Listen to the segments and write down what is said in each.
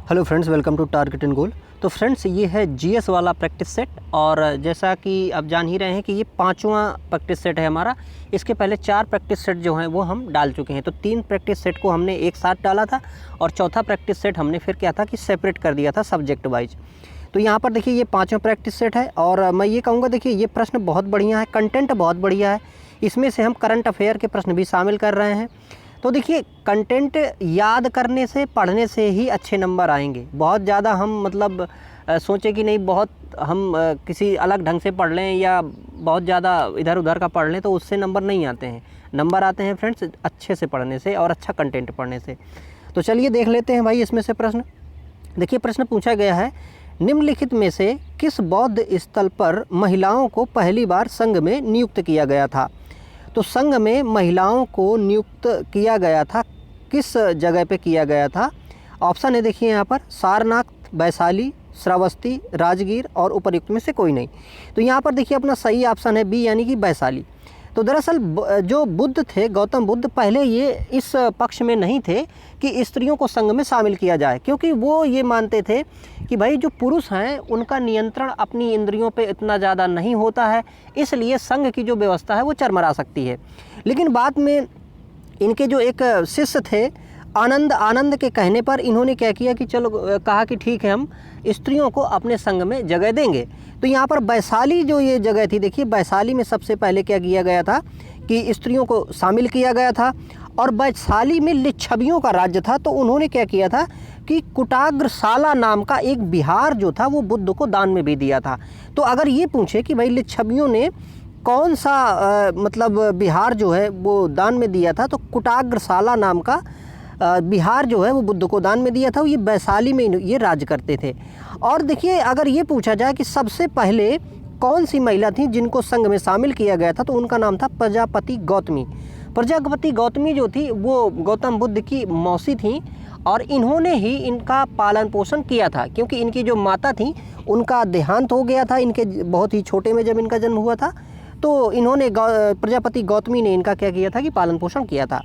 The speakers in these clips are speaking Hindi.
Hello friends, welcome to target and goal. तो फ्रेंड्स, ये है जीएस वाला प्रैक्टिस सेट और जैसा कि आप जान ही रहे हैं कि ये 5वां प्रैक्टिस सेट है हमारा। इसके पहले 4 प्रैक्टिस सेट जो हैं वो हम डाल चुके हैं। तो 3 प्रैक्टिस सेट को हमने एक साथ डाला था और चौथा प्रैक्टिस सेट हमने फिर क्या था कि सेपरेट कर दिया था सब्जेक्ट वाइज। तो यहाँ पर देखिए ये 5वां प्रैक्टिस सेट है और मैं ये कहूँगा, देखिए ये प्रश्न बहुत बढ़िया है, कंटेंट बहुत बढ़िया है। इसमें से हम करंट अफेयर के प्रश्न भी शामिल कर रहे हैं। तो देखिए, कंटेंट याद करने से, पढ़ने से ही अच्छे नंबर आएंगे। बहुत ज़्यादा हम सोचें कि नहीं बहुत हम किसी अलग ढंग से पढ़ लें या बहुत ज़्यादा इधर उधर का पढ़ लें तो उससे नंबर नहीं आते हैं। नंबर आते हैं फ्रेंड्स अच्छे से पढ़ने से और अच्छा कंटेंट पढ़ने से। तो चलिए देख लेते हैं भाई इसमें से प्रश्न। देखिए प्रश्न पूछा गया है, निम्नलिखित में से किस बौद्ध स्थल पर महिलाओं को पहली बार संघ में नियुक्त किया गया था? तो संघ में महिलाओं को नियुक्त किया गया था, किस जगह पे किया गया था? ऑप्शन है देखिए यहाँ पर, सारनाथ, वैशाली, श्रावस्ती, राजगीर और उपर्युक्त में से कोई नहीं। तो यहाँ पर देखिए अपना सही ऑप्शन है बी, यानी कि वैशाली। तो दरअसल जो बुद्ध थे, गौतम बुद्ध, पहले ये इस पक्ष में नहीं थे कि स्त्रियों को संघ में शामिल किया जाए, क्योंकि वो ये मानते थे कि भाई जो पुरुष हैं उनका नियंत्रण अपनी इंद्रियों पे इतना ज़्यादा नहीं होता है, इसलिए संघ की जो व्यवस्था है वो चरमरा सकती है। लेकिन बाद में इनके जो एक शिष्य थे आनंद के कहने पर इन्होंने क्या किया कि चलो, कहा कि ठीक है हम स्त्रियों को अपने संघ में जगह देंगे। तो यहाँ पर वैशाली जो ये जगह थी, देखिए वैशाली में सबसे पहले क्या किया गया था कि स्त्रियों को शामिल किया गया था। और वैशाली में लिच्छवियों का राज्य था, तो उन्होंने क्या किया था कि कुटाग्रशाला नाम का एक विहार जो था वो बुद्ध को दान में भी दिया था। तो अगर ये पूछे कि भाई लिच्छवियों ने कौन सा विहार जो है वो दान में दिया था, तो कुटाग्रशाला नाम का बिहार जो है वो बुद्ध को दान में दिया था। ये वैशाली में ये राज करते थे। और देखिए अगर ये पूछा जाए कि सबसे पहले कौन सी महिला थी जिनको संघ में शामिल किया गया था, तो उनका नाम था प्रजापति गौतमी। प्रजापति गौतमी जो थी वो गौतम बुद्ध की मौसी थी और इन्होंने ही इनका पालन पोषण किया था, क्योंकि इनकी जो माता थी उनका देहांत हो गया था इनके बहुत ही छोटे में जब इनका जन्म हुआ था। तो इन्होंने प्रजापति गौतमी ने इनका क्या किया था कि पालन पोषण किया था।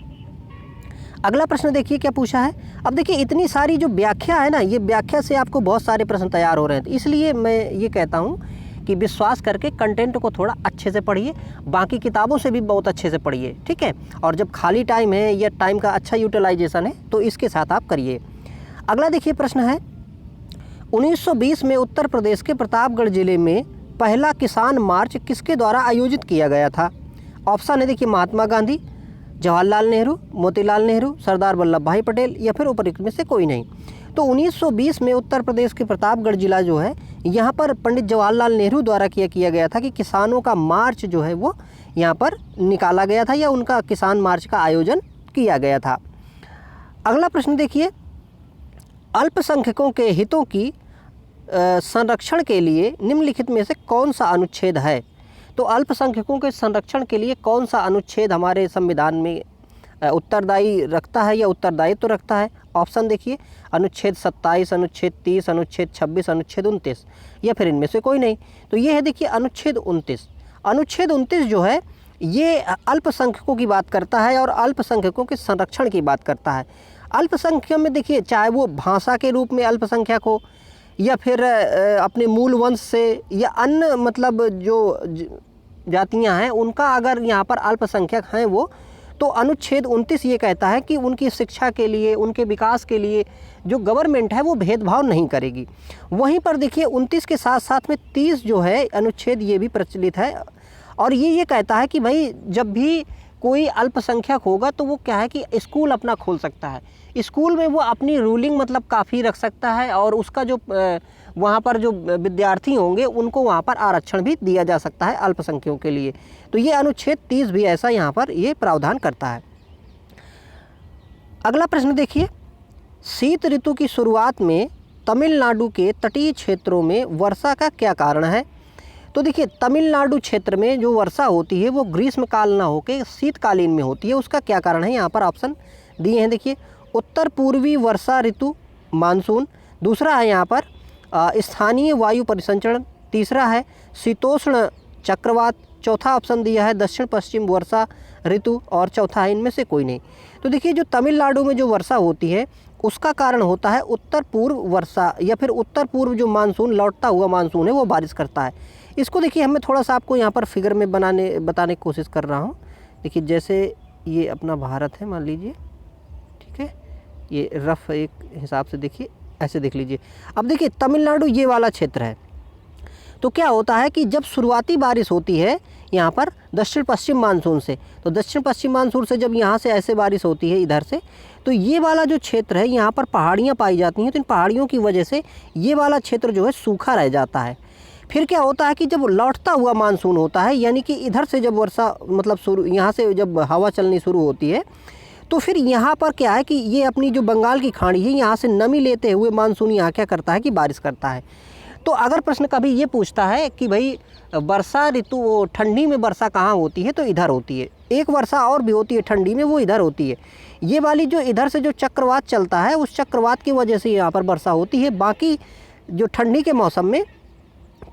अगला प्रश्न देखिए क्या पूछा है। अब देखिए इतनी सारी जो व्याख्या है ना, ये व्याख्या से आपको बहुत सारे प्रश्न तैयार हो रहे हैं। तो इसलिए मैं ये कहता हूँ कि विश्वास करके कंटेंट को थोड़ा अच्छे से पढ़िए, बाकी किताबों से भी बहुत अच्छे से पढ़िए, ठीक है। और जब खाली टाइम है या टाइम का अच्छा यूटिलाइजेशन है तो इसके साथ आप करिए। अगला देखिए प्रश्न है, 1920 में उत्तर प्रदेश के प्रतापगढ़ जिले में पहला किसान मार्च किसके द्वारा आयोजित किया गया था? ऑप्शन है देखिए, महात्मा गांधी, जवाहरलाल नेहरू, मोतीलाल नेहरू, सरदार वल्लभ भाई पटेल या फिर उपर्युक्त में से कोई नहीं। तो 1920 में उत्तर प्रदेश के प्रतापगढ़ जिला जो है, यहाँ पर पंडित जवाहरलाल नेहरू द्वारा किया गया था कि किसानों का मार्च जो है वो यहाँ पर निकाला गया था या उनका किसान मार्च का आयोजन किया गया था। अगला प्रश्न देखिए, अल्पसंख्यकों के हितों की संरक्षण के लिए निम्नलिखित में से कौन सा अनुच्छेद है? तो अल्पसंख्यकों के संरक्षण के लिए कौन सा अनुच्छेद हमारे संविधान में उत्तरदायी रखता है या उत्तरदायित्व तो रखता है? ऑप्शन देखिए, अनुच्छेद 27, अनुच्छेद 30, अनुच्छेद 26, अनुच्छेद 29 या फिर इनमें से कोई नहीं। तो ये है देखिए अनुच्छेद 29। अनुच्छेद 29 जो है ये अल्पसंख्यकों की बात करता है और अल्पसंख्यकों के संरक्षण की बात करता है। अल्पसंख्यक में देखिए, चाहे वो भाषा के रूप में अल्पसंख्यक हो या फिर अपने मूल वंश से या अन्य जो जातियां हैं उनका अगर यहाँ पर अल्पसंख्यक हैं वो, तो अनुच्छेद 29 ये कहता है कि उनकी शिक्षा के लिए, उनके विकास के लिए जो गवर्नमेंट है वो भेदभाव नहीं करेगी। वहीं पर देखिए 29 के साथ साथ में 30 जो है अनुच्छेद ये भी प्रचलित है और ये कहता है कि भाई जब भी कोई अल्पसंख्यक होगा तो वो क्या है कि स्कूल अपना खोल सकता है, स्कूल में वो अपनी रूलिंग काफ़ी रख सकता है और उसका जो वहाँ पर जो विद्यार्थी होंगे उनको वहाँ पर आरक्षण भी दिया जा सकता है अल्पसंख्यकों के लिए। तो ये अनुच्छेद 30 भी ऐसा यहाँ पर ये प्रावधान करता है। अगला प्रश्न देखिए, शीत ऋतु की शुरुआत में तमिलनाडु के तटीय क्षेत्रों में वर्षा का क्या कारण है? तो देखिए तमिलनाडु क्षेत्र में जो वर्षा होती है वो ग्रीष्मकाल ना होकर शीतकालीन में होती है, उसका क्या कारण है? यहाँ पर ऑप्शन दिए हैं देखिए, उत्तर पूर्वी वर्षा ऋतु मानसून, दूसरा है यहाँ पर स्थानीय वायु परिसंचरण, तीसरा है शीतोष्ण चक्रवात, चौथा ऑप्शन दिया है दक्षिण पश्चिम वर्षा ऋतु और चौथा है इनमें से कोई नहीं। तो देखिए जो तमिलनाडु में जो वर्षा होती है उसका कारण होता है उत्तर पूर्व वर्षा या फिर उत्तर पूर्व जो मानसून लौटता हुआ मानसून है वो बारिश करता है। इसको देखिए हमें थोड़ा सा आपको यहाँ पर फिगर में बताने की कोशिश कर रहा हूँ। देखिए जैसे ये अपना भारत है मान लीजिए, ठीक है, ये रफ एक हिसाब से देखिए, ऐसे देख लीजिए। अब देखिए तमिलनाडु ये वाला क्षेत्र है, तो क्या होता है कि जब शुरुआती बारिश होती है यहाँ पर दक्षिण पश्चिम मानसून से, तो दक्षिण पश्चिम मानसून से जब यहाँ से ऐसे बारिश होती है इधर से, तो ये वाला जो क्षेत्र है यहाँ पर पहाड़ियाँ पाई जाती हैं, तो इन पहाड़ियों की वजह से ये वाला क्षेत्र जो है सूखा रह जाता है। फिर क्या होता है कि जब लौटता हुआ मानसून होता है, यानी कि इधर से जब वर्षा मतलब शुरू, यहाँ से जब हवा चलनी शुरू होती है, तो फिर यहाँ पर क्या है कि ये अपनी जो बंगाल की खाड़ी है यहाँ से नमी लेते हुए मानसून यहाँ क्या करता है कि बारिश करता है। तो अगर प्रश्न कभी ये पूछता है कि भाई वर्षा ऋतु वो ठंडी में वर्षा कहाँ होती है, तो इधर होती है। एक वर्षा और भी होती है ठंडी में, वो इधर होती है। ये वाली जो इधर से जो चक्रवात चलता है उस चक्रवात की वजह से यहाँ पर वर्षा होती है। बाकी जो ठंडी के मौसम में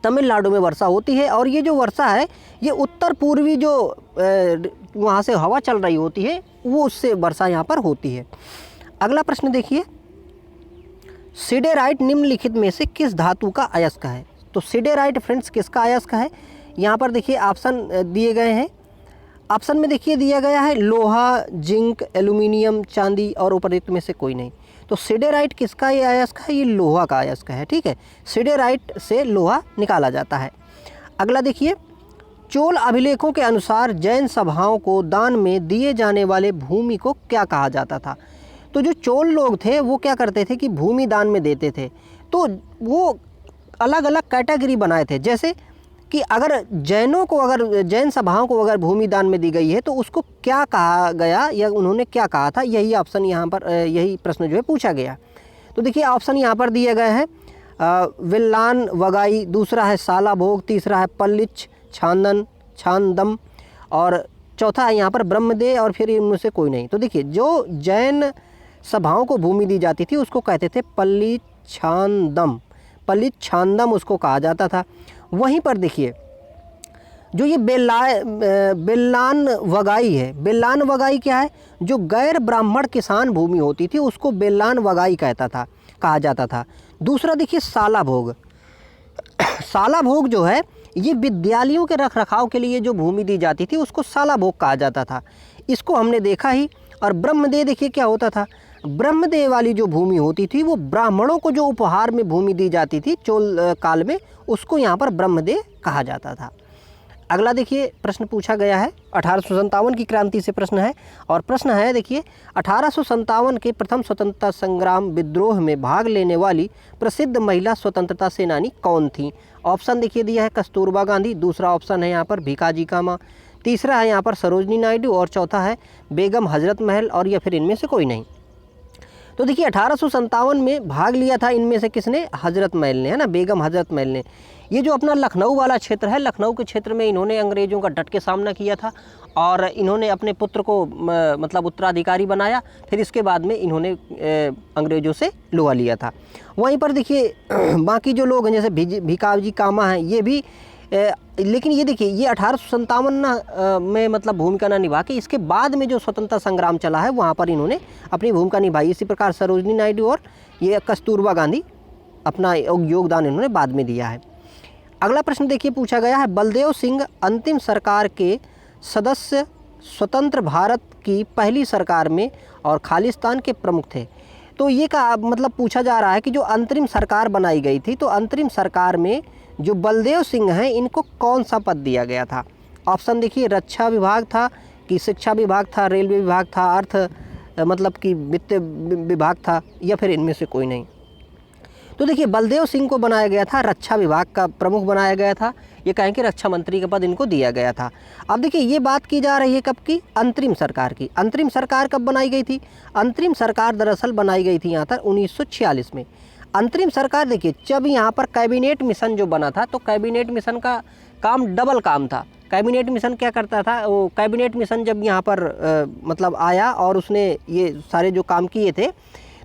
तमिलनाडु में वर्षा होती है, और ये जो वर्षा है ये उत्तर पूर्वी जो वहाँ से हवा चल रही होती है वो उससे वर्षा यहाँ पर होती है। अगला प्रश्न देखिए, सिडेराइट निम्नलिखित में से किस धातु का अयस्क है? तो सिडेराइट फ्रेंड्स किसका अयस्क है? यहाँ पर देखिए ऑप्शन दिए गए हैं। ऑप्शन में देखिए दिया गया है लोहा, जिंक, एल्यूमिनियम, चांदी और उपरोक्त में से कोई नहीं। तो सिडेराइट किसका ये अयस्क है? ये लोहा का अयस्क है, ठीक है। सिडेराइट से लोहा निकाला जाता है। अगला देखिए, चोल अभिलेखों के अनुसार जैन सभाओं को दान में दिए जाने वाले भूमि को क्या कहा जाता था? तो जो चोल लोग थे वो क्या करते थे कि भूमि दान में देते थे, तो वो अलग अलग कैटेगरी बनाए थे। जैसे कि अगर जैनों को, अगर जैन सभाओं को अगर भूमि दान में दी गई है तो उसको क्या कहा गया या उन्होंने क्या कहा था, यही ऑप्शन यहाँ पर, यही प्रश्न जो है पूछा गया। तो देखिए ऑप्शन यहाँ पर दिए गए हैं, विल्लान वगाई, दूसरा है साला भोग, तीसरा है पल्लिच छांदम और चौथा है यहाँ पर ब्रह्मदेव और फिर इनमें से कोई नहीं। तो देखिए जो जैन सभाओं को भूमि दी जाती थी उसको कहते थे पल्लिच्छांदम उसको कहा जाता था। वहीं पर देखिए जो ये बेल्लान वगाई है, बेल्लान वगाई क्या है? जो गैर ब्राह्मण किसान भूमि होती थी उसको बेल्लान वगाई कहा जाता था। दूसरा देखिए साला भोग, साला भोग जो है ये विद्यालयों के रखरखाव के लिए जो भूमि दी जाती थी उसको साला भोग कहा जाता था, इसको हमने देखा ही। और ब्रह्मदेव देखिए क्या होता था, ब्रह्मदेव वाली जो भूमि होती थी वो ब्राह्मणों को जो उपहार में भूमि दी जाती थी चोल काल में, उसको यहाँ पर ब्रह्मदेव कहा जाता था। अगला देखिए प्रश्न पूछा गया है, 1857 की क्रांति से प्रश्न है, और प्रश्न है देखिए 1857 के प्रथम स्वतंत्रता संग्राम विद्रोह में भाग लेने वाली प्रसिद्ध महिला स्वतंत्रता सेनानी कौन थी? ऑप्शन देखिए दिया है कस्तूरबा गांधी, दूसरा ऑप्शन है यहाँ पर भीकाजी कामा, तीसरा है यहाँ पर सरोजनी नायडू और चौथा है बेगम हजरत महल और या फिर इनमें से कोई नहीं। तो देखिए 1857 में भाग लिया था इनमें से किसने? हजरत महल ने, है ना, बेगम हजरत महल ने। ये जो अपना लखनऊ वाला क्षेत्र है, लखनऊ के क्षेत्र में इन्होंने अंग्रेज़ों का डट के सामना किया था और इन्होंने अपने पुत्र को मतलब उत्तराधिकारी बनाया। फिर इसके बाद में इन्होंने अंग्रेज़ों से लोहा लिया था। वहीं पर देखिए बाकी जो लोग हैं जैसे भीकाजी कामा हैं, ये भी लेकिन ये देखिए ये 1857 में मतलब भूमिका ना निभा के इसके बाद में जो स्वतंत्रता संग्राम चला है वहाँ पर इन्होंने अपनी भूमिका निभाई। इसी प्रकार सरोजनी नायडू और ये कस्तूरबा गांधी अपना योगदान इन्होंने बाद में दिया है। अगला प्रश्न देखिए पूछा गया है, बलदेव सिंह अंतिम सरकार के सदस्य स्वतंत्र भारत की पहली सरकार में और खालिस्तान के प्रमुख थे। तो ये का मतलब पूछा जा रहा है कि जो अंतरिम सरकार बनाई गई थी तो अंतरिम सरकार में जो बलदेव सिंह हैं इनको कौन सा पद दिया गया था? ऑप्शन देखिए रक्षा विभाग था कि शिक्षा विभाग था, रेलवे विभाग था, अर्थ मतलब कि वित्त विभाग था या फिर इनमें से कोई नहीं। तो देखिए बलदेव सिंह को बनाया गया था रक्षा विभाग का प्रमुख बनाया गया था, ये कहें कि रक्षा मंत्री का पद इनको दिया गया था। अब देखिए ये बात की जा रही है कब की? अंतरिम सरकार की। अंतरिम सरकार कब बनाई गई थी? अंतरिम सरकार दरअसल बनाई गई थी यहाँ पर 1946 में। अंतरिम सरकार देखिए जब यहाँ पर कैबिनेट मिशन जो बना था तो कैबिनेट मिशन का काम डबल काम था। कैबिनेट मिशन क्या करता था? वो कैबिनेट मिशन जब यहाँ पर मतलब आया और उसने ये सारे जो काम किए थे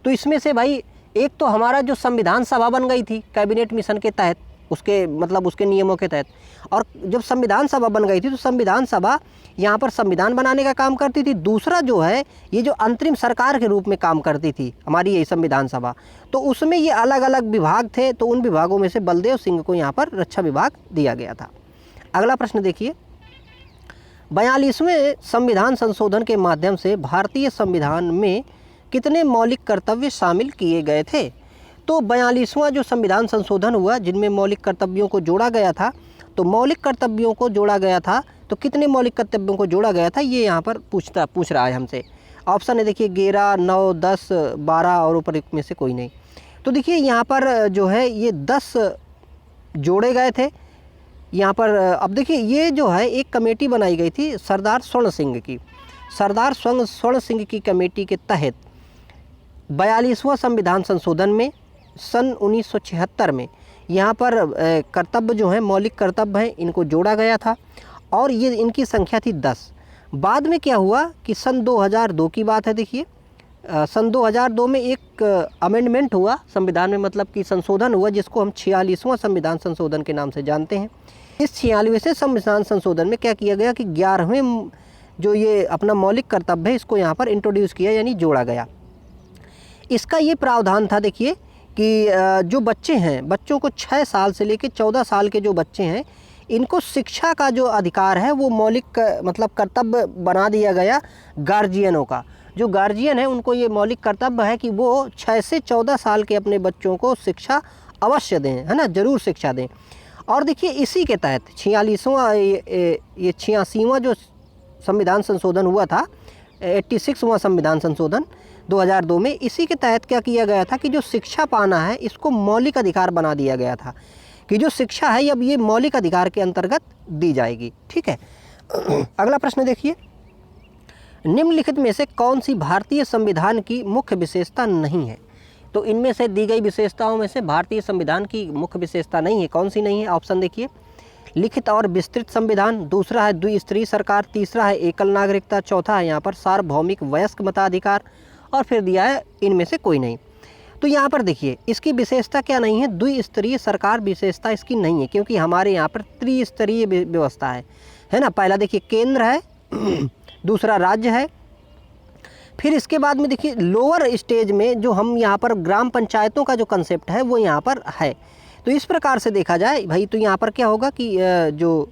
तो इसमें से भाई एक तो हमारा जो संविधान सभा बन गई थी कैबिनेट मिशन के तहत, उसके मतलब उसके नियमों के तहत। और जब संविधान सभा बन गई थी तो संविधान सभा यहाँ पर संविधान बनाने का काम करती थी, दूसरा जो है ये जो अंतरिम सरकार के रूप में काम करती थी हमारी यही संविधान सभा, तो उसमें ये अलग अलग विभाग थे, तो उन विभागों में से बलदेव सिंह को यहाँ पर रक्षा विभाग दिया गया था। अगला प्रश्न देखिए, 42वें संविधान संशोधन के माध्यम से भारतीय संविधान में कितने मौलिक कर्तव्य शामिल किए गए थे? तो 42वां जो संविधान संशोधन हुआ जिनमें मौलिक कर्तव्यों को जोड़ा गया था, तो मौलिक कर्तव्यों को जोड़ा गया था, तो कितने मौलिक कर्तव्यों को जोड़ा गया था ये यहाँ पर पूछ रहा है हमसे। ऑप्शन है देखिए 11, 9, 10, 12 और उपर्युक्त में से कोई नहीं। तो देखिए यहाँ पर जो है ये 10 जोड़े गए थे यहाँ पर। अब देखिए ये जो है एक कमेटी बनाई गई थी सरदार स्वर्ण सिंह की, सरदार स्वर्ण सिंह की कमेटी के तहत 42वां संविधान संशोधन में सन 1976 में यहाँ पर कर्तव्य जो है मौलिक कर्तव्य हैं इनको जोड़ा गया था और ये इनकी संख्या थी 10। बाद में क्या हुआ कि सन 2002 की बात है, देखिए सन 2002 में एक अमेंडमेंट हुआ संविधान में, मतलब कि संशोधन हुआ जिसको हम 46वां संविधान संशोधन के नाम से जानते हैं। इस 46वें संविधान संशोधन में क्या किया गया कि 11वें जो ये अपना मौलिक कर्तव्य है इसको यहाँ पर इंट्रोड्यूस किया यानी जोड़ा गया। इसका ये प्रावधान था देखिए कि जो बच्चे हैं, बच्चों को 6 साल से लेकर 14 साल के जो बच्चे हैं इनको शिक्षा का जो अधिकार है वो मौलिक मतलब कर्तव्य बना दिया गया गार्जियनों का। जो गार्जियन है उनको ये मौलिक कर्तव्य है कि वो 6 से 14 साल के अपने बच्चों को शिक्षा अवश्य दें, है ना, ज़रूर शिक्षा दें। और देखिए इसी के तहत 86वां जो संविधान संशोधन हुआ था, 86वां संविधान संशोधन 2002 में, इसी के तहत क्या किया गया था कि जो शिक्षा पाना है इसको मौलिक अधिकार बना दिया गया था कि जो शिक्षा है अब ये मौलिक अधिकार के अंतर्गत दी जाएगी। ठीक है, अगला प्रश्न देखिए, निम्नलिखित में से कौन सी भारतीय संविधान की मुख्य विशेषता नहीं है? तो इनमें से दी गई विशेषताओं में से भारतीय संविधान की मुख्य विशेषता नहीं है, कौन सी नहीं है? ऑप्शन देखिए, लिखित और विस्तृत संविधान, दूसरा है द्विस्तरीय सरकार, तीसरा है एकल नागरिकता, चौथा है यहाँ पर सार्वभौमिक वयस्क मताधिकार और फिर दिया है इनमें से कोई नहीं। तो यहाँ पर देखिए इसकी विशेषता क्या नहीं है, द्विस्तरीय सरकार विशेषता इसकी नहीं है क्योंकि हमारे यहाँ पर त्रिस्तरीय व्यवस्था है ना। पहला देखिए केंद्र है, दूसरा राज्य है, फिर इसके बाद में देखिए लोअर स्टेज में जो हम यहाँ पर ग्राम पंचायतों का जो कंसेप्ट है वो यहाँ पर है। तो इस प्रकार से देखा जाए भाई तो यहाँ पर क्या होगा कि जो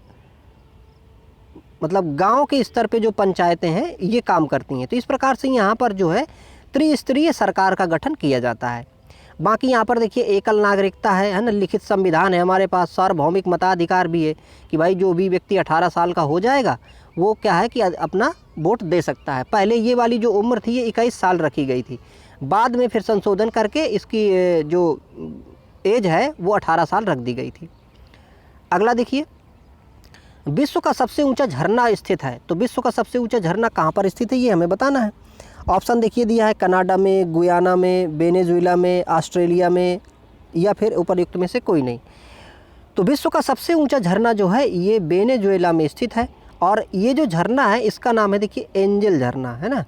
मतलब गांव के स्तर पे जो पंचायतें हैं ये काम करती हैं। तो इस प्रकार से यहाँ पर जो है त्रिस्तरीय सरकार का गठन किया जाता है। बाकी यहाँ पर देखिए एकल नागरिकता है ना, लिखित संविधान है हमारे पास, सार्वभौमिक मताधिकार भी है कि भाई जो भी व्यक्ति 18 साल का हो जाएगा वो क्या है कि अपना वोट दे सकता है। पहले ये वाली जो उम्र थी ये 21 साल रखी गई थी, बाद में फिर संशोधन करके इसकी जो एज है वो 18 साल रख दी गई थी। अगला देखिए, विश्व का सबसे ऊंचा झरना स्थित है, तो विश्व का सबसे ऊंचा झरना कहाँ पर स्थित है ये हमें बताना है। ऑप्शन देखिए दिया है कनाडा में, गुयाना में, वेनेजुएला में, ऑस्ट्रेलिया में या फिर उपर्युक्त में से कोई नहीं। तो विश्व का सबसे ऊंचा झरना जो है ये वेनेजुएला में स्थित है और ये जो झरना है इसका नाम है देखिए एंजल झरना, है ना,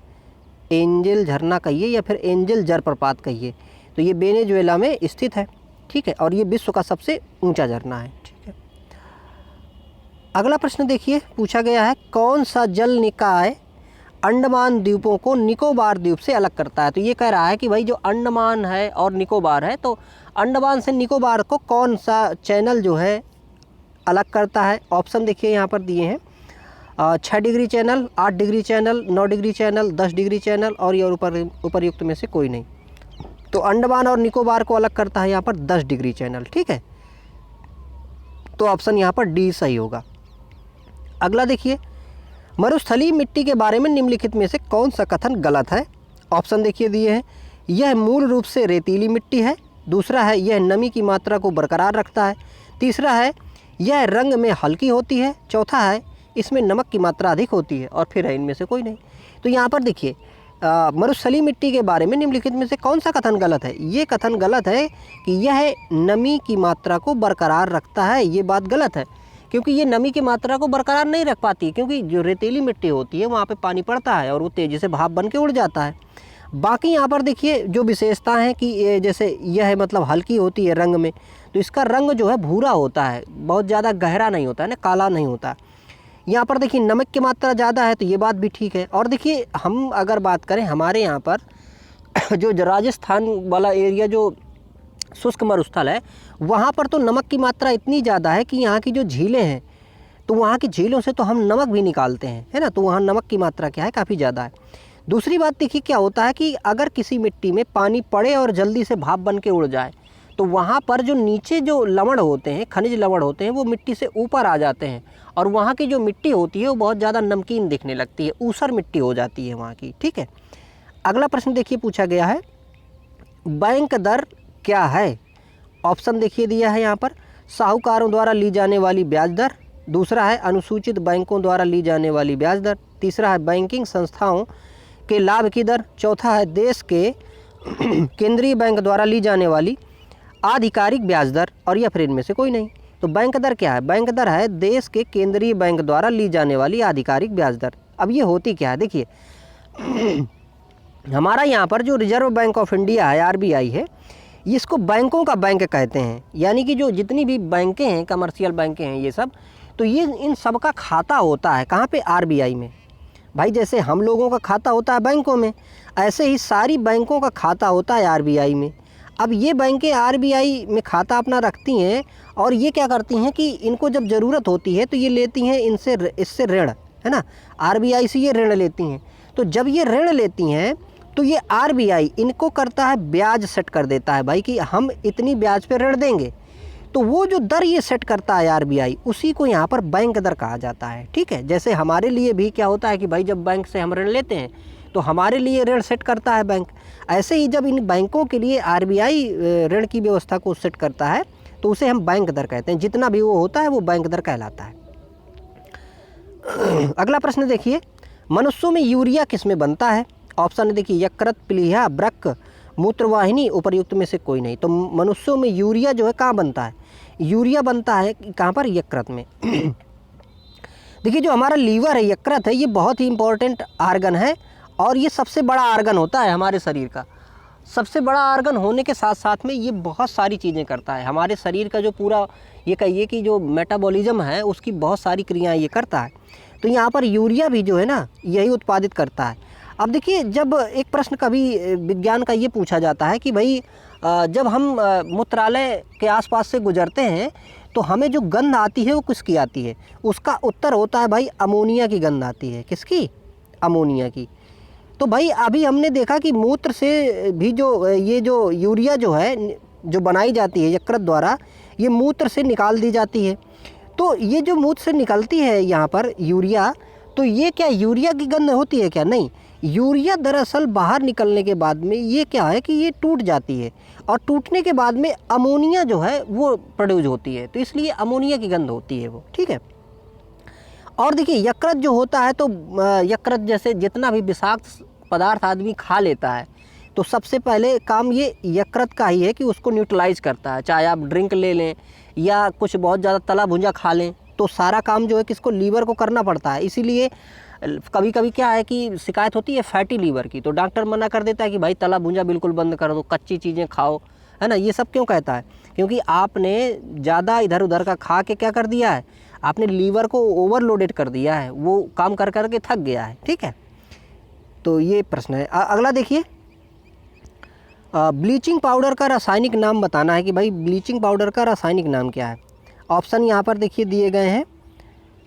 एंजल झरना कहिए या फिर एंजल जलप्रपात कहिए। तो ये वेनेजुएला में स्थित है, ठीक है, और ये विश्व का सबसे ऊंचा झरना है। ठीक है, अगला प्रश्न देखिए पूछा गया है कौन सा जल निकाय अंडमान द्वीपों को निकोबार द्वीप से अलग करता है? तो ये कह रहा है कि भाई जो अंडमान है और निकोबार है, तो अंडमान से निकोबार को कौन सा चैनल जो है अलग करता है? ऑप्शन देखिए यहाँ पर दिए हैं 6 degree channel, 8 degree channel, 9 degree channel, 10 degree channel और ये उपर्युक्त में से कोई नहीं। तो अंडमान और निकोबार को अलग करता है यहाँ पर 10 डिग्री चैनल। ठीक है, तो ऑप्शन यहाँ पर डी सही होगा। अगला देखिए, मरुस्थलीय मिट्टी के बारे में निम्नलिखित में से कौन सा कथन गलत है? ऑप्शन देखिए दिए हैं, यह मूल रूप से रेतीली मिट्टी है, दूसरा है यह नमी की मात्रा को बरकरार रखता है, तीसरा है यह रंग में हल्की होती है, चौथा है इसमें नमक की मात्रा अधिक होती है और फिर है इनमें से कोई नहीं। तो यहाँ पर देखिए मरुस्थलीय मिट्टी के बारे में निम्नलिखित में से कौन सा कथन गलत है? ये कथन गलत है कि यह नमी की मात्रा को बरकरार रखता है, ये बात गलत है क्योंकि ये नमी की मात्रा को बरकरार नहीं रख पाती, क्योंकि जो रेतीली मिट्टी होती है वहाँ पे पानी पड़ता है और वो तेज़ी से भाप बन के उड़ जाता है। बाकी यहाँ पर देखिए जो विशेषता है कि ये जैसे यह है मतलब हल्की होती है रंग में, तो इसका रंग जो है भूरा होता है, बहुत ज़्यादा गहरा नहीं होता है ना, काला नहीं होता। यहाँ पर देखिए नमक की मात्रा ज़्यादा है, तो ये बात भी ठीक है। और देखिए हम अगर बात करें हमारे यहाँ पर जो राजस्थान वाला एरिया जो शुष्क मरुस्थल है, वहाँ पर तो नमक की मात्रा इतनी ज़्यादा है कि यहाँ की जो झीलें हैं, तो वहाँ की झीलों से तो हम नमक भी निकालते हैं, है ना, तो वहाँ नमक की मात्रा क्या है, काफ़ी ज़्यादा है। दूसरी बात देखिए क्या होता है कि अगर किसी मिट्टी में पानी पड़े और जल्दी से भाप बन के उड़ जाए, तो वहाँ पर जो नीचे जो लवण होते हैं, खनिज लवण होते हैं, वो मिट्टी से ऊपर आ जाते हैं और वहाँ की जो मिट्टी होती है वो बहुत ज़्यादा नमकीन दिखने लगती है, ऊसर मिट्टी हो जाती है वहाँ की। ठीक है, अगला प्रश्न देखिए पूछा गया है, बैंक दर क्या है? ऑप्शन देखिए दिया है यहाँ पर, साहूकारों द्वारा ली जाने वाली ब्याज दर, दूसरा है अनुसूचित बैंकों द्वारा ली जाने वाली ब्याज दर, तीसरा है बैंकिंग संस्थाओं के लाभ की दर, चौथा है देश के केंद्रीय बैंक द्वारा ली जाने वाली आधिकारिक ब्याज दर, और या फिर इनमें से कोई नहीं। तो बैंक दर क्या है? बैंक दर है देश के केंद्रीय बैंक द्वारा ली जाने वाली आधिकारिक ब्याज दर। अब ये होती क्या है, देखिए हमारा यहाँ पर जो रिजर्व बैंक ऑफ इंडिया है, RBI है, इसको बैंकों का बैंक कहते हैं। यानी कि जो जितनी भी बैंकें हैं, कमर्शियल बैंकें हैं ये सब, तो ये इन सब का खाता होता है कहाँ पे? RBI में। भाई जैसे हम लोगों का खाता होता है बैंकों में, ऐसे ही सारी बैंकों का खाता होता है RBI में। अब ये बैंकें RBI में खाता अपना रखती हैं और ये क्या करती हैं कि इनको जब ज़रूरत होती है तो ये लेती हैं इससे ऋण, है ना, RBI से ये ऋण लेती हैं। तो जब ये ऋण लेती हैं तो ये RBI इनको करता है, ब्याज सेट कर देता है भाई कि हम इतनी ब्याज पे ऋण देंगे। तो वो जो दर ये सेट करता है RBI, उसी को यहाँ पर बैंक दर कहा जाता है। ठीक है, जैसे हमारे लिए भी क्या होता है कि भाई जब बैंक से हम ऋण लेते हैं तो हमारे लिए ऋण सेट करता है बैंक, ऐसे ही जब इन बैंकों के लिए RBI ऋण की व्यवस्था को सेट करता है तो उसे हम बैंक दर कहते हैं। जितना भी वो होता है वो बैंक दर कहलाता है। अगला प्रश्न देखिए, मनुष्यों में यूरिया किस में बनता है? ऑप्शन देखिए यकृत, प्लीहा, वृक्क, मूत्रवाहिनी, उपर्युक्त में से कोई नहीं। तो मनुष्यों में यूरिया जो है कहाँ बनता है? यूरिया बनता है कहाँ पर? यकृत में। देखिए जो हमारा लीवर है, यकृत है, ये बहुत ही इंपॉर्टेंट आर्गन है और ये सबसे बड़ा आर्गन होता है हमारे शरीर का। सबसे बड़ा आर्गन होने के साथ साथ में ये बहुत सारी चीज़ें करता है। हमारे शरीर का जो पूरा ये कहिए कि जो मेटाबॉलिज्म है उसकी बहुत सारी क्रियाएं ये करता है। तो यहाँ पर यूरिया भी जो है ना यही उत्पादित करता है। अब देखिए जब एक प्रश्न कभी विज्ञान का ये पूछा जाता है कि भाई जब हम मूत्रालय के आसपास से गुजरते हैं तो हमें जो गंध आती है वो किसकी आती है? उसका उत्तर होता है भाई अमोनिया की गंध आती है। किसकी? अमोनिया की। तो भाई अभी हमने देखा कि मूत्र से भी जो ये जो यूरिया जो है जो बनाई जाती है यकृत द्वारा, ये मूत्र से निकाल दी जाती है। तो ये जो मूत्र से निकलती है यहाँ पर यूरिया, तो ये क्या यूरिया की गंध होती है क्या? नहीं, यूरिया दरअसल बाहर निकलने के बाद में ये क्या है कि ये टूट जाती है और टूटने के बाद में अमोनिया जो है वो प्रोड्यूस होती है, तो इसलिए अमोनिया की गंध होती है वो। ठीक है, और देखिए यकृत जो होता है तो यकृत जैसे जितना भी विषाक्त पदार्थ आदमी खा लेता है तो सबसे पहले काम ये यकृत का ही है कि उसको न्यूट्रलाइज करता है। चाहे आप ड्रिंक ले लें या कुछ बहुत ज़्यादा तला भुंजा खा लें, तो सारा काम जो है किसको? लीवर को करना पड़ता है। इसीलिए कभी कभी क्या है कि शिकायत होती है फैटी लीवर की, तो डॉक्टर मना कर देता है कि भाई तला भुंजा बिल्कुल बंद कर दो, कच्ची चीज़ें खाओ, है ना। ये सब क्यों कहता है? क्योंकि आपने ज़्यादा इधर उधर का खा के क्या कर दिया है, आपने लीवर को ओवरलोडेड कर दिया है, वो काम कर कर के थक गया है। ठीक है, तो ये प्रश्न है। अगला देखिए, ब्लीचिंग पाउडर का रासायनिक नाम बताना है कि भाई ब्लीचिंग पाउडर का रासायनिक नाम क्या है। ऑप्शन यहाँ पर देखिए दिए गए हैं,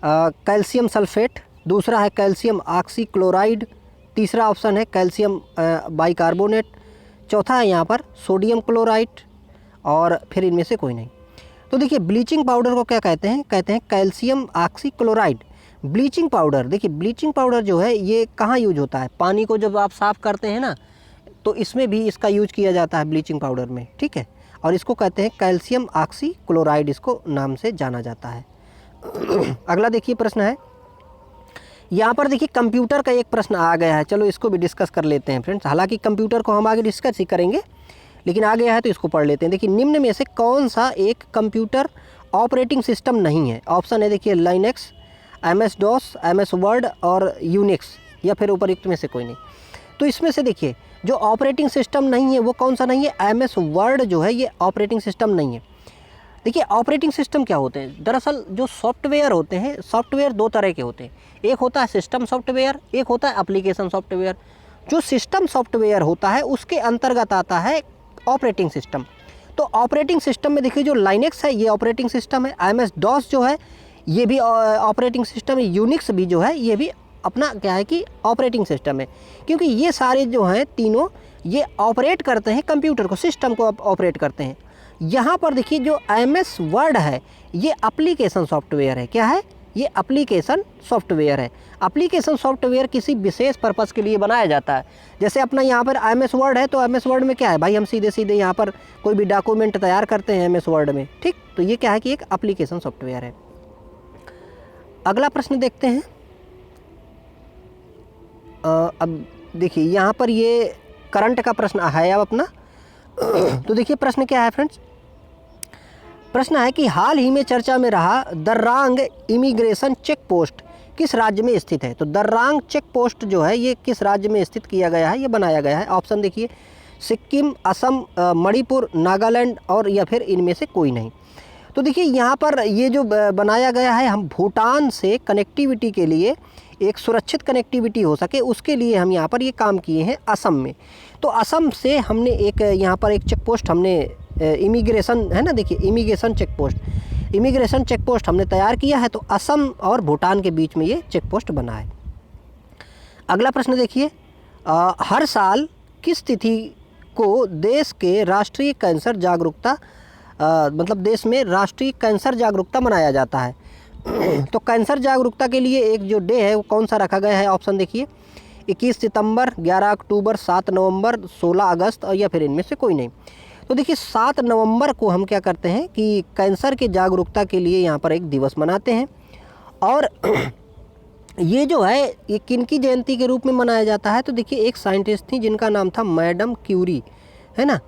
कैल्शियम सल्फेट, दूसरा है कैल्शियम ऑक्सीक्लोराइड, तीसरा ऑप्शन है कैल्शियम बाइकार्बोनेट, चौथा है यहाँ पर सोडियम क्लोराइड, और फिर इनमें से कोई नहीं। तो देखिए ब्लीचिंग पाउडर को क्या कहते हैं? कहते हैं कैल्शियम ऑक्सीक्लोराइड। ब्लीचिंग पाउडर, देखिए ब्लीचिंग पाउडर जो है ये कहाँ यूज होता है? पानी को जब आप साफ़ करते हैं ना, तो इसमें भी इसका यूज किया जाता है ब्लीचिंग पाउडर में। ठीक है, और इसको कहते हैं कैल्शियम ऑक्सीक्लोराइड, इसको नाम से जाना जाता है। अगला देखिए प्रश्न है, यहाँ पर देखिए कंप्यूटर का एक प्रश्न आ गया है, चलो इसको भी डिस्कस कर लेते हैं फ्रेंड्स। हालांकि कंप्यूटर को हम आगे डिस्कस ही करेंगे, लेकिन आ गया है तो इसको पढ़ लेते हैं। देखिए निम्न में से कौन सा एक कंप्यूटर ऑपरेटिंग सिस्टम नहीं है? ऑप्शन है देखिए Linux, MS DOS, MS word और यूनिक्स, या फिर उपयुक्त में से कोई नहीं। तो इसमें से देखिए जो ऑपरेटिंग सिस्टम नहीं है वो कौन सा नहीं है, MS वर्ड जो है ये ऑपरेटिंग सिस्टम नहीं है। देखिए ऑपरेटिंग सिस्टम क्या होते हैं, दरअसल जो सॉफ्टवेयर होते हैं, सॉफ्टवेयर दो तरह के होते हैं, एक होता है सिस्टम सॉफ्टवेयर, एक होता है एप्लीकेशन सॉफ्टवेयर। जो सिस्टम सॉफ्टवेयर होता है उसके अंतर्गत आता है ऑपरेटिंग सिस्टम। तो ऑपरेटिंग सिस्टम में देखिए जो लाइनेक्स है ये ऑपरेटिंग सिस्टम है, MS DOS जो है ये भी ऑपरेटिंग सिस्टम है, यूनिक्स भी जो है ये भी अपना क्या है कि ऑपरेटिंग सिस्टम है, क्योंकि ये सारे जो हैं तीनों ये ऑपरेट करते हैं कंप्यूटर को, सिस्टम को ऑपरेट करते हैं। यहाँ पर देखिए जो MS वर्ड है ये एप्लीकेशन सॉफ्टवेयर है। क्या है, ये एप्लीकेशन सॉफ्टवेयर है। एप्लीकेशन सॉफ्टवेयर किसी विशेष पर्पज़ के लिए बनाया जाता है। जैसे अपना यहाँ पर MS वर्ड है, तो MS वर्ड में क्या है भाई, हम सीधे सीधे यहाँ पर कोई भी डॉक्यूमेंट तैयार करते हैं MS वर्ड में, ठीक। तो ये क्या है कि एक एप्लीकेशन सॉफ्टवेयर है। अगला प्रश्न देखते हैं। अब देखिए यहाँ पर ये करंट का प्रश्न है अब अपना। तो देखिए प्रश्न क्या है फ्रेंड्स, प्रश्न है कि हाल ही में चर्चा में रहा दर्रांग इमिग्रेशन चेक पोस्ट किस राज्य में स्थित है। तो दर्रांग चेक पोस्ट जो है ये किस राज्य में स्थित किया गया है, ये बनाया गया है। ऑप्शन देखिए सिक्किम, असम, मणिपुर, नागालैंड और या फिर इनमें से कोई नहीं। तो देखिए यहाँ पर ये जो बनाया गया है, हम भूटान से कनेक्टिविटी के लिए, एक सुरक्षित कनेक्टिविटी हो सके उसके लिए हम यहाँ पर ये काम किए हैं असम में। तो असम से हमने एक यहाँ पर एक चेक पोस्ट हमने इमिग्रेशन है ना, देखिए इमिग्रेशन चेक पोस्ट हमने तैयार किया है। तो असम और भूटान के बीच में ये चेक पोस्ट बना है। अगला प्रश्न देखिए, हर साल किस तिथि को देश के राष्ट्रीय कैंसर जागरूकता मतलब देश में राष्ट्रीय कैंसर जागरूकता मनाया जाता है। तो कैंसर जागरूकता के लिए एक जो डे है वो कौन सा रखा गया है, ऑप्शन देखिए 21 सितंबर, 11 अक्टूबर, 7 नवंबर, 16 अगस्त और या फिर इनमें से कोई नहीं। तो देखिए 7 नवंबर को हम क्या करते हैं कि कैंसर के जागरूकता के लिए यहाँ पर एक दिवस मनाते हैं। और ये जो है ये किनकी जयंती के रूप में मनाया जाता है, तो देखिए एक साइंटिस्ट थी जिनका नाम था मैडम क्यूरी, है ना।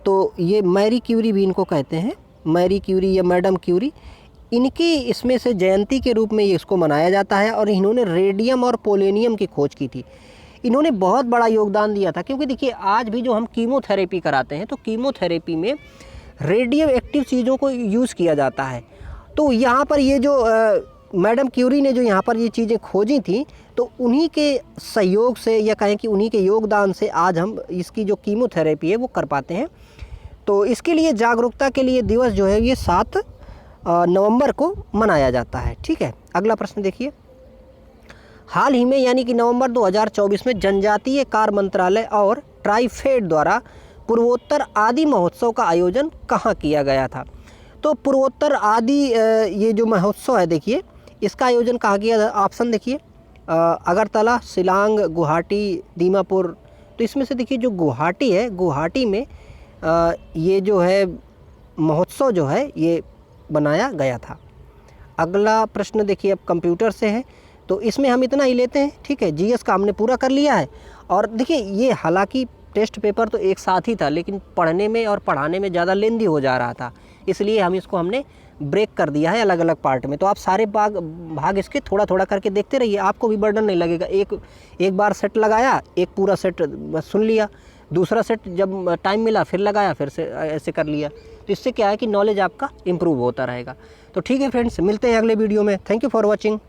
तो ये मैरी क्यूरी भी इनको कहते हैं, मैरी क्यूरी या मैडम क्यूरी, इनकी इसमें से जयंती के रूप में ये इसको मनाया जाता है। और इन्होंने रेडियम और पोलेनियम की खोज की थी। इन्होंने बहुत बड़ा योगदान दिया था, क्योंकि देखिए आज भी जो हम कीमोथेरेपी कराते हैं तो कीमोथेरेपी में रेडियो एक्टिव चीज़ों को यूज़ किया जाता है। तो यहाँ पर ये जो मैडम क्यूरी ने जो यहाँ पर ये चीज़ें खोजी थी, तो उन्हीं के सहयोग से या कहें कि उन्हीं के योगदान से आज हम इसकी जो कीमोथेरेपी है वो कर पाते हैं। तो इसके लिए जागरूकता के लिए दिवस जो है ये 7 नवंबर को मनाया जाता है, ठीक है। अगला प्रश्न देखिए, हाल ही में यानी कि नवंबर 2024 में जनजातीय कार्य मंत्रालय और ट्राइफेड द्वारा पूर्वोत्तर आदि महोत्सव का आयोजन कहाँ किया गया था। तो पूर्वोत्तर आदि ये जो महोत्सव है देखिए इसका आयोजन कहाँ किया था। ऑप्शन देखिए अगरतला, शिलांग, गुवाहाटी, दीमापुर। तो इसमें से देखिए जो गुवाहाटी है, गुवाहाटी में ये जो है महोत्सव जो है ये बनाया गया था। अगला प्रश्न देखिए अब कंप्यूटर से है, तो इसमें हम इतना ही लेते हैं, ठीक है। जीएस का हमने पूरा कर लिया है। और देखिए ये हालांकि टेस्ट पेपर तो एक साथ ही था, लेकिन पढ़ने में और पढ़ाने में ज़्यादा लेंदी हो जा रहा था, इसलिए हमने ब्रेक कर दिया है अलग अलग पार्ट में। तो आप सारे भाग इसके थोड़ा थोड़ा करके देखते रहिए, आपको भी बर्डन नहीं लगेगा। एक बार सेट लगाया, एक पूरा सेट बस सुन लिया, दूसरा सेट जब टाइम मिला फिर लगाया, फिर से ऐसे कर लिया। तो इससे क्या है कि नॉलेज आपका इम्प्रूव होता रहेगा। तो ठीक है फ्रेंड्स, मिलते हैं अगले वीडियो में। Thank you for watching.